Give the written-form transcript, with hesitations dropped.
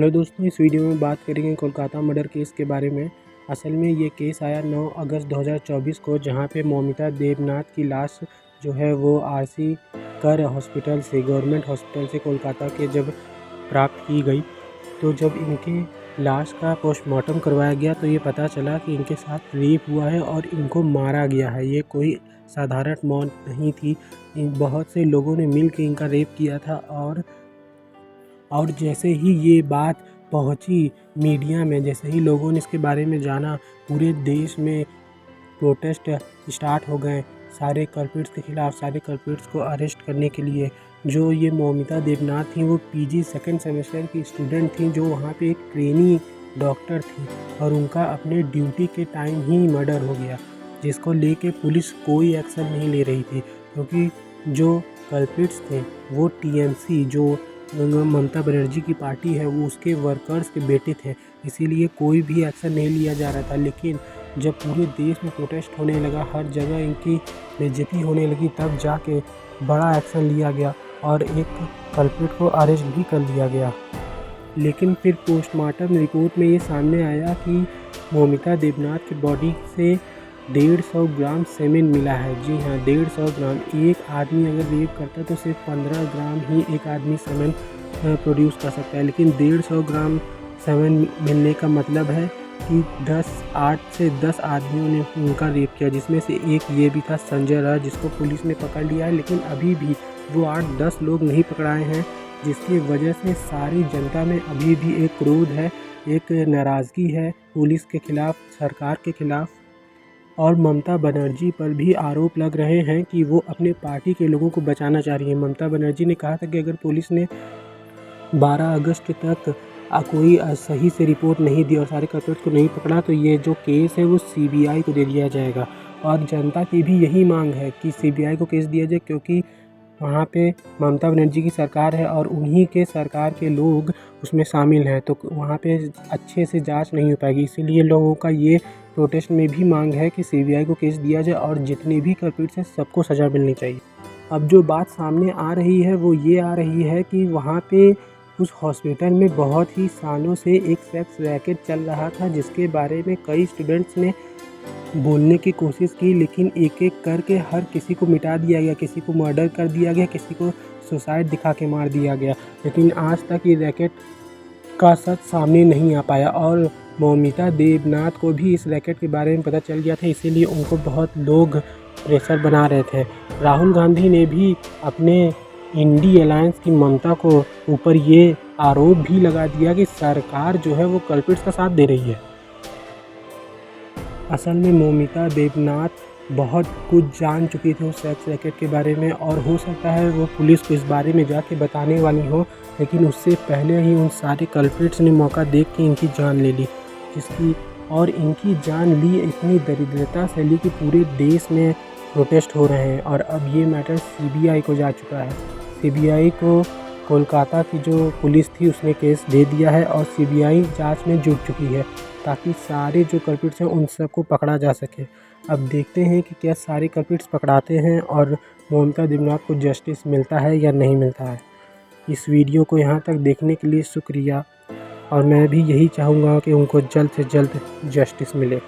Hello दोस्तों, इस video में बात करेंगे कोलकाता मर्डर केस के बारे में। असल में ये केस आया 9 अगस्त 2024 को, जहां पे मौमिता देवनाथ की लाश जो है वो आरसी कर हॉस्पिटल से, गवर्नमेंट हॉस्पिटल से कोलकाता के जब प्राप्त की गई, तो जब इनके लाश का पोस्टमार्टम करवाया गया तो ये पता चला कि इनके साथ रेप हुआ है और इनको मारा गया है। ये कोई साधारण मौत नहीं थी। बहुत से लोगों ने मिल के इनका रेप किया था और जैसे ही ये बात पहुंची मीडिया में, जैसे ही लोगों ने इसके बारे में जाना, पूरे देश में प्रोटेस्ट स्टार्ट हो गए सारे कल्प्रिट्स के खिलाफ, सारे कल्प्रिट्स को अरेस्ट करने के लिए। जो ये मौमिता देवनाथ थी वो पीजी सेकंड सेमेस्टर की स्टूडेंट थी, जो वहाँ पे एक ट्रेनी डॉक्टर थी और उनका अपने ड्यूटी के टाइम ही मर्डर हो गया, जिसको लेके पुलिस कोई एक्शन नहीं ले रही थी, क्योंकि जो कल्प्रिट्स थे वो टीएमसी, जो ममता बनर्जी की पार्टी है, वो उसके वर्कर्स के बेटे थे, इसीलिए कोई भी एक्शन नहीं लिया जा रहा था। लेकिन जब पूरे देश में प्रोटेस्ट होने लगा, हर जगह इनकी बेइज्जती होने लगी, तब जाके बड़ा एक्शन लिया गया और एक कल्प्रिट को अरेस्ट भी कर लिया गया। लेकिन फिर पोस्टमार्टम रिपोर्ट में ये सामने आया कि मौमिता देवनाथ की बॉडी से 150 ग्राम सेमेन मिला है। जी हाँ, 150 ग्राम। एक आदमी अगर रेप करता है तो सिर्फ 15 ग्राम ही एक आदमी सेमेन प्रोड्यूस कर सकता है, लेकिन 150 ग्राम सेमेन मिलने का मतलब है कि 8 से 10 आदमियों ने उनका रेप किया, जिसमें से एक ये भी था संजय राय, जिसको पुलिस ने पकड़ लिया है। लेकिन अभी भी वो 8-10 लोग नहीं पकड़ाए हैं, जिसकी वजह से सारी जनता में अभी भी एक क्रोध है, एक नाराज़गी है पुलिस के खिलाफ, सरकार के खिलाफ। और ममता बनर्जी पर भी आरोप लग रहे हैं कि वो अपने पार्टी के लोगों को बचाना चाह रही है। ममता बनर्जी ने कहा था कि अगर पुलिस ने 12 अगस्त तक कोई सही से रिपोर्ट नहीं दी और सारे कल्प्रिट्स को नहीं पकड़ा, तो ये जो केस है वो सीबीआई को दे दिया जाएगा। और जनता की भी यही मांग है कि सीबीआई को केस दिया जाए, क्योंकि वहाँ पे ममता बनर्जी की सरकार है और उन्हीं के सरकार के लोग उसमें शामिल हैं, तो वहाँ पे अच्छे से जांच नहीं हो पाएगी। इसीलिए लोगों का ये प्रोटेस्ट में भी मांग है कि सीबीआई को केस दिया जाए और जितने भी कल्प्रिट्स हैं सबको सज़ा मिलनी चाहिए। अब जो बात सामने आ रही है वो ये आ रही है कि वहाँ पे उस हॉस्पिटल में बहुत ही सालों से एक सेक्स रैकेट चल रहा था, जिसके बारे में कई स्टूडेंट्स ने बोलने की कोशिश की, लेकिन एक एक करके हर किसी को मिटा दिया गया, किसी को मर्डर कर दिया गया, किसी को सुसाइड दिखा के मार दिया गया। लेकिन आज तक ये रैकेट का सच सामने नहीं आ पाया और मौमिता देवनाथ को भी इस रैकेट के बारे में पता चल गया था, इसीलिए उनको बहुत लोग प्रेशर बना रहे थे। राहुल गांधी ने भी अपने इंडी अलायंस की ममता को ऊपर ये आरोप भी लगा दिया कि सरकार जो है वो कल्प्रिट्स का साथ दे रही है। असल में मौमिता देवनाथ बहुत कुछ जान चुकी थी उस सेक्स रैकेट के बारे में, और हो सकता है वो पुलिस को इस बारे में जाके बताने वाली हो, लेकिन उससे पहले ही उन सारे कल्प्रिट्स ने मौका देख के इनकी जान ले ली, और इनकी जान ली इतनी दरिद्रता से ली कि पूरे देश में प्रोटेस्ट हो रहे हैं। और अब ये मैटर सीबीआई को जा चुका है। सीबीआई को कोलकाता की जो पुलिस थी उसने केस दे दिया है और सीबीआई जांच में जुट चुकी है, ताकि सारे जो कल्प्रिट्स हैं उन सबको पकड़ा जा सके। अब देखते हैं कि क्या सारे कल्प्रिट्स पकड़ाते हैं और ममता देवनाथ को जस्टिस मिलता है या नहीं मिलता है। इस वीडियो को यहाँ तक देखने के लिए शुक्रिया, और मैं भी यही चाहूँगा कि उनको जल्द से जल्द जस्टिस मिले।